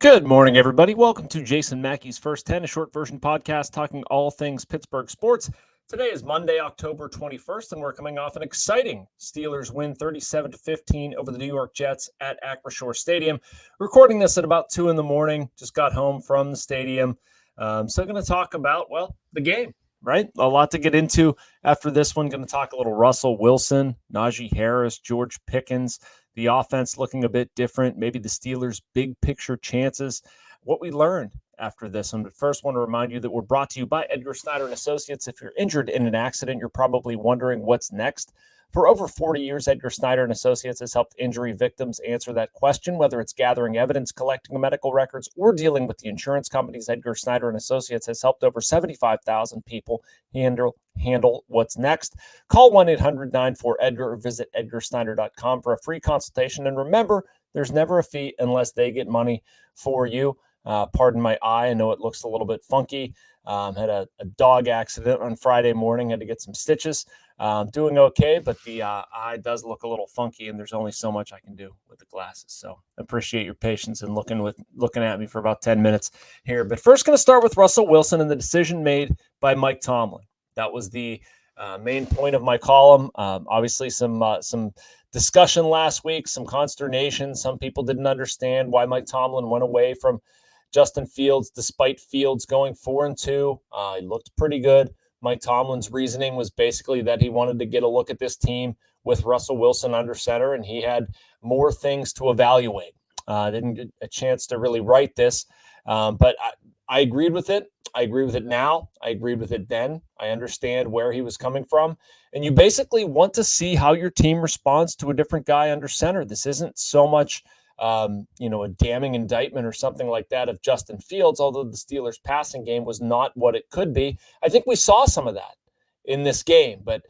Good morning, everybody. Welcome to Jason Mackey's First 10, a short version podcast talking all things Pittsburgh sports. Today is Monday, October 21st, and we're coming off an exciting Steelers win 37-15 over the New York Jets at Acrisure Stadium. Recording this at about 2 in the morning. Just got home from the stadium. So going to talk about, the game, right? A lot to get into after this one. Going to talk a little Russell Wilson, Najee Harris, George Pickens. The offense looking a bit different, maybe the Steelers' big picture chances, what we learned after this. And first, want to remind you that we're brought to you by Edgar Snyder and Associates. If you're injured in an accident, you're probably wondering what's next. For over 40 years, Edgar Snyder and Associates has helped injury victims answer that question, whether it's gathering evidence, collecting medical records, or dealing with the insurance companies. Edgar Snyder and Associates has helped over 75,000 people handle what's next. Call 1-800-94-EDGAR or visit edgarsnyder.com for a free consultation. And remember, there's never a fee unless they get money for you. Pardon my eye. I know it looks a little bit funky. Had a dog accident on Friday morning. Had to get some stitches. Doing okay, but the eye does look a little funky, and there's only so much I can do with the glasses. So appreciate your patience and looking at me for about 10 minutes here. But first, going to start with Russell Wilson and the decision made by Mike Tomlin. That was the main point of my column. Obviously, some discussion last week, some consternation. Some people didn't understand why Mike Tomlin went away from Justin Fields, despite Fields going 4-2. He looked pretty good. Mike Tomlin's reasoning was basically that he wanted to get a look at this team with Russell Wilson under center, and he had more things to evaluate. Didn't get a chance to really write this, but I agreed with it. I agree with it now. I agreed with it then. I understand where he was coming from. And you basically want to see how your team responds to a different guy under center. This isn't so much a damning indictment or something like that of Justin Fields, although the Steelers' passing game was not what it could be. I think we saw some of that in this game. But,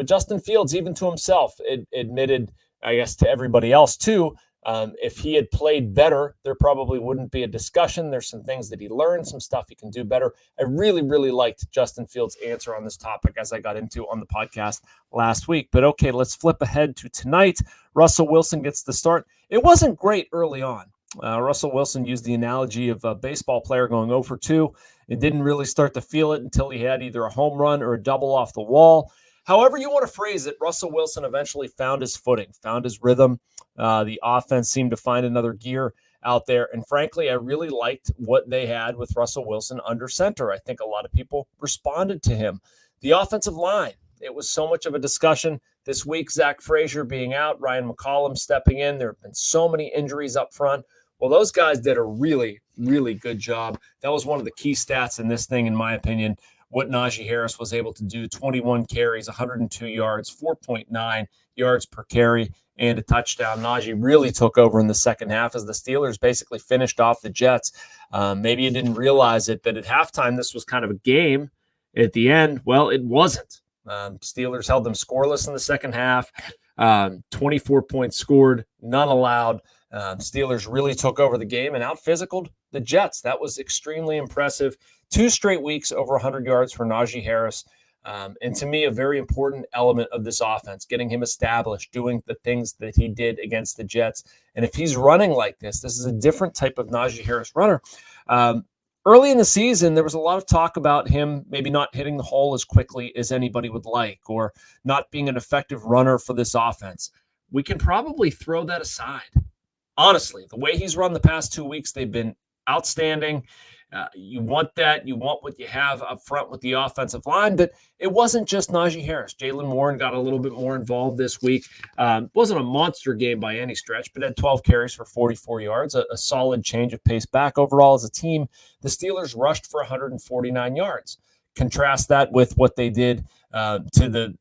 Justin Fields, even to himself, admitted, I guess to everybody else too, if he had played better, there probably wouldn't be a discussion. There's some things that he learned, some stuff he can do better. I really, really liked Justin Fields' answer on this topic as I got into on the podcast last week. But okay, let's flip ahead to tonight. Russell Wilson gets the start. It wasn't great early on. Russell Wilson used the analogy of a baseball player going 0 for 2. It didn't really start to feel it until he had either a home run or a double off the wall. However you want to phrase it, Russell Wilson eventually found his footing, found his rhythm. The offense seemed to find another gear out there. And frankly, I really liked what they had with Russell Wilson under center. I think a lot of people responded to him. The offensive line, it was so much of a discussion this week. Zach Frazier being out, Ryan McCollum stepping in. There have been so many injuries up front. Well, those guys did a really, really good job. That was one of the key stats in this thing, in my opinion. What Najee Harris was able to do, 21 carries, 102 yards, 4.9 yards per carry, and a touchdown. Najee really took over in the second half as the Steelers basically finished off the Jets. Maybe you didn't realize it, but at halftime, this was kind of a game. At the end, it wasn't. Steelers held them scoreless in the second half. 24 points scored, none allowed. Steelers really took over the game and out-physicaled the Jets. That was extremely impressive. 2 straight weeks over 100 yards for Najee Harris. And to me, a very important element of this offense, getting him established, doing the things that he did against the Jets. And if he's running like this is a different type of Najee Harris runner. Early in the season, there was a lot of talk about him maybe not hitting the hole as quickly as anybody would like, or not being an effective runner for this offense. We can probably throw that aside. Honestly, the way he's run the past 2 weeks, they've been outstanding. You want that. You want what you have up front with the offensive line. But it wasn't just Najee Harris. Jaylen Warren got a little bit more involved this week. Wasn't a monster game by any stretch, but had 12 carries for 44 yards, a solid change of pace back. Overall, as a team, the Steelers rushed for 149 yards. Contrast that with what they did to the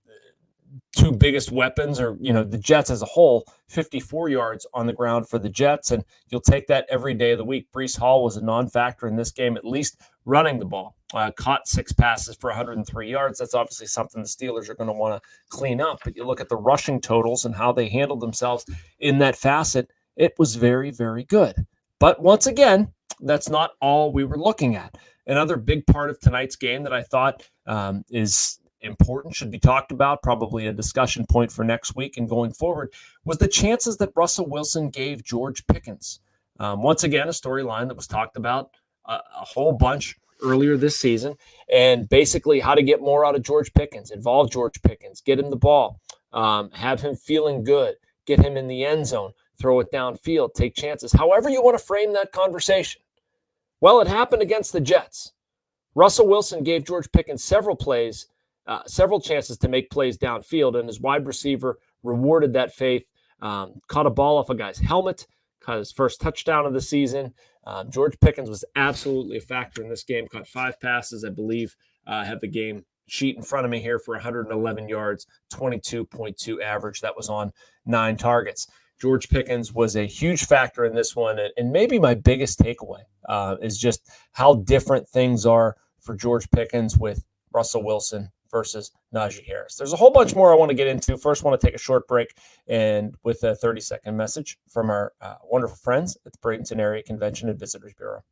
2 biggest weapons, or, the Jets as a whole, 54 yards on the ground for the Jets. And you'll take that every day of the week. Breece Hall was a non-factor in this game, at least running the ball. Caught 6 passes for 103 yards. That's obviously something the Steelers are going to want to clean up. But you look at the rushing totals and how they handled themselves in that facet, it was very, very good. But once again, that's not all we were looking at. Another big part of tonight's game that I thought is important, should be talked about, probably a discussion point for next week and going forward, was the chances that Russell Wilson gave George Pickens. Once again, a storyline that was talked about a whole bunch earlier this season, and basically how to get more out of George Pickens, involve George Pickens, get him the ball, have him feeling good, get him in the end zone, throw it downfield, take chances, however you want to frame that conversation. Well, it happened against the Jets. Russell Wilson gave George Pickens several chances to make plays downfield, and his wide receiver rewarded that faith, caught a ball off a guy's helmet, caught his first touchdown of the season. George Pickens was absolutely a factor in this game, caught 5 passes, I believe. I have the game sheet in front of me here for 111 yards, 22.2 average. That was on 9 targets. George Pickens was a huge factor in this one, and maybe my biggest takeaway is just how different things are for George Pickens with Russell Wilson versus Najee Harris. There's a whole bunch more I want to get into. First, I want to take a short break and with a 30-second message from our wonderful friends at the Bradenton Area Convention and Visitors Bureau.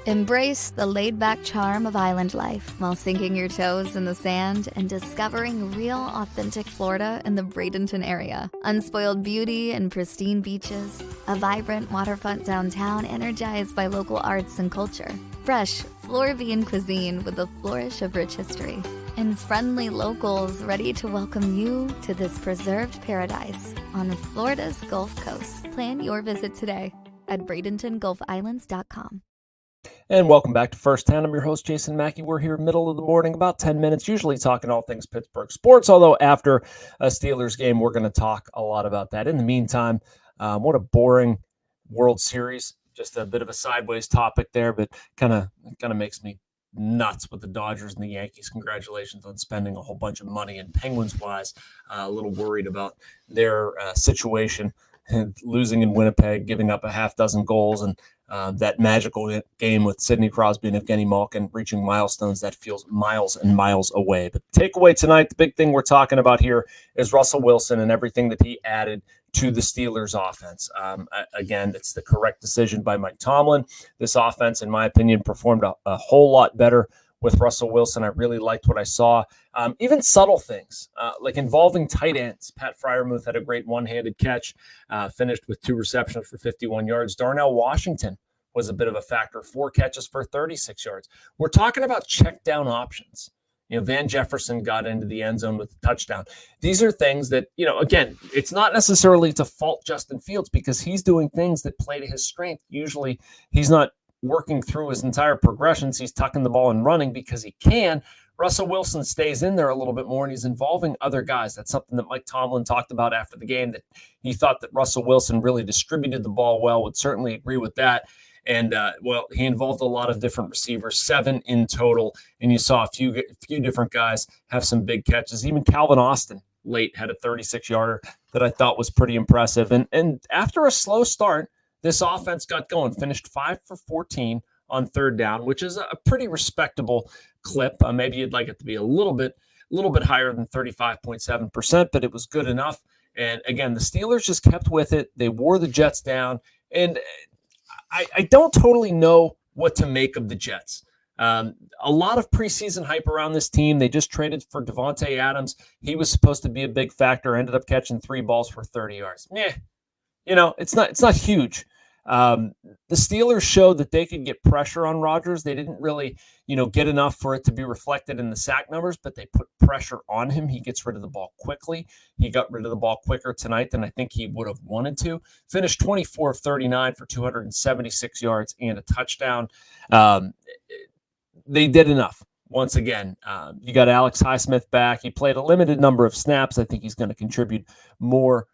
Embrace the laid-back charm of island life while sinking your toes in the sand and discovering real, authentic Florida in the Bradenton area. Unspoiled beauty and pristine beaches, a vibrant waterfront downtown energized by local arts and culture, fresh Floridian cuisine with a flourish of rich history, and friendly locals ready to welcome you to this preserved paradise on Florida's Gulf Coast. Plan your visit today at BradentonGulfIslands.com. And welcome back to First 10. I'm your host, Jason Mackey. We're here middle of the morning, about 10 minutes, usually talking all things Pittsburgh sports, although after a Steelers game, we're going to talk a lot about that. In the meantime, what a boring World Series. Just a bit of a sideways topic there, but kind of makes me nuts with the Dodgers and the Yankees. Congratulations on spending a whole bunch of money. And Penguins-wise, a little worried about their situation, losing in Winnipeg, giving up a half dozen goals, and that magical game with Sidney Crosby and Evgeny Malkin reaching milestones that feels miles and miles away. But the takeaway tonight, the big thing we're talking about here is Russell Wilson and everything that he added to the Steelers offense. Again, it's the correct decision by Mike Tomlin. This offense, in my opinion, performed a whole lot better with Russell Wilson. I really liked what I saw. Even subtle things like involving tight ends. Pat Freiermuth had a great one-handed catch, finished with 2 receptions for 51 yards. Darnell Washington was a bit of a factor, 4 catches for 36 yards. We're talking about check down options. Van Jefferson got into the end zone with a touchdown. These are things that, again, it's not necessarily to fault Justin Fields because he's doing things that play to his strength. Usually he's not working through his entire progressions. He's tucking the ball and running because he can. Russell Wilson stays in there a little bit more, and he's involving other guys. That's something that Mike Tomlin talked about after the game, that he thought that Russell Wilson really distributed the ball well, would certainly agree with that. And, he involved a lot of different receivers, 7 in total, and you saw a few different guys have some big catches. Even Calvin Austin late had a 36-yarder that I thought was pretty impressive. And after a slow start, this offense got going, finished 5 for 14 on third down, which is a pretty respectable clip. Maybe you'd like it to be a little bit higher than 35.7%, but it was good enough. And again, the Steelers just kept with it. They wore the Jets down. And I don't totally know what to make of the Jets. A lot of preseason hype around this team. They just traded for Devontae Adams. He was supposed to be a big factor, ended up catching 3 balls for 30 yards. It's not huge. The Steelers showed that they could get pressure on Rodgers. They didn't really, get enough for it to be reflected in the sack numbers, but they put pressure on him. He gets rid of the ball quickly. He got rid of the ball quicker tonight than I think he would have wanted to. Finished 24 of 39 for 276 yards and a touchdown. They did enough. Once again, you got Alex Highsmith back. He played a limited number of snaps. I think he's going to contribute more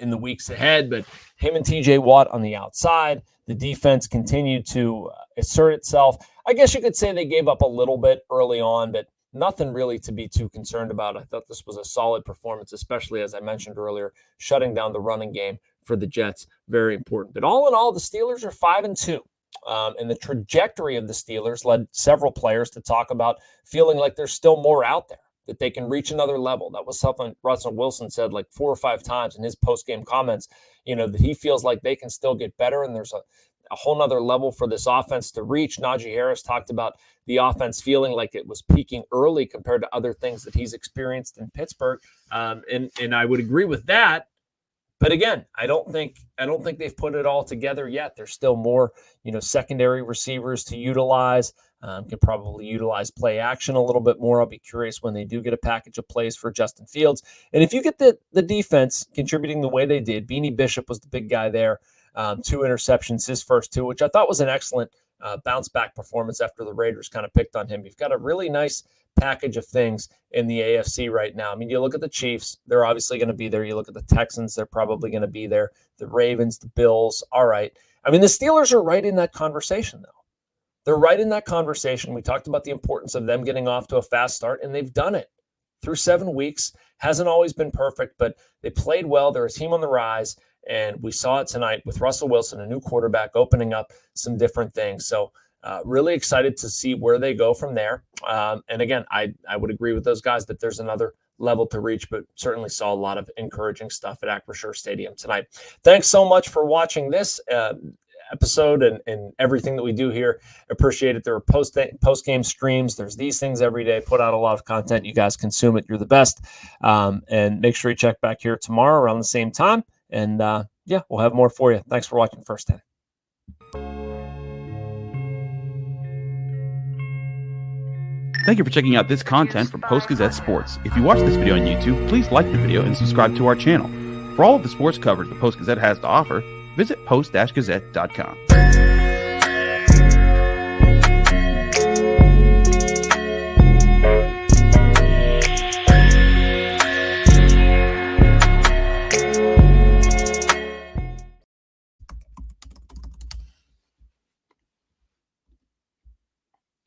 in the weeks ahead, but him and TJ Watt on the outside, the defense continued to assert itself. I guess you could say they gave up a little bit early on, but nothing really to be too concerned about. I thought this was a solid performance, especially as I mentioned earlier, shutting down the running game for the Jets. Very important. But all in all, the Steelers are 5-2. And the trajectory of the Steelers led several players to talk about feeling like there's still more out there, that they can reach another level. That was something Russell Wilson said like 4 or 5 times in his post-game comments, that he feels like they can still get better and there's a whole nother level for this offense to reach. Najee Harris talked about the offense feeling like it was peaking early compared to other things that he's experienced in Pittsburgh. And I would agree with that. But again, I don't think they've put it all together yet. There's still more, secondary receivers to utilize. Could probably utilize play action a little bit more. I'll be curious when they do get a package of plays for Justin Fields. And if you get the defense contributing the way they did, Beanie Bishop was the big guy there. 2 interceptions, his first 2, which I thought was an excellent bounce back performance after the Raiders kind of picked on him. You've got a really nice package of things in the AFC right now. I mean, you look at the Chiefs, they're obviously going to be there. You look at the Texans, they're probably going to be there. The Ravens, the Bills, all right. I mean, the Steelers are right in that conversation, though. They're right in that conversation. We talked about the importance of them getting off to a fast start, and they've done it through 7 weeks. Hasn't always been perfect, but they played well. They're a team on the rise, and we saw it tonight with Russell Wilson, a new quarterback, opening up some different things. So really excited to see where they go from there. And again, I would agree with those guys that there's another level to reach, but certainly saw a lot of encouraging stuff at Acrisure Stadium tonight. Thanks so much for watching this episode and everything that we do here. Appreciate it. There are post-game streams. There's these things every day. Put out a lot of content. You guys consume it. You're the best. And make sure you check back here tomorrow around the same time. And we'll have more for you. Thanks for watching First 10. Thank you for checking out this content from Post-Gazette Sports. If you watch this video on YouTube, please like the video and subscribe to our channel. For all of the sports coverage the Post-Gazette has to offer, visit post-gazette.com.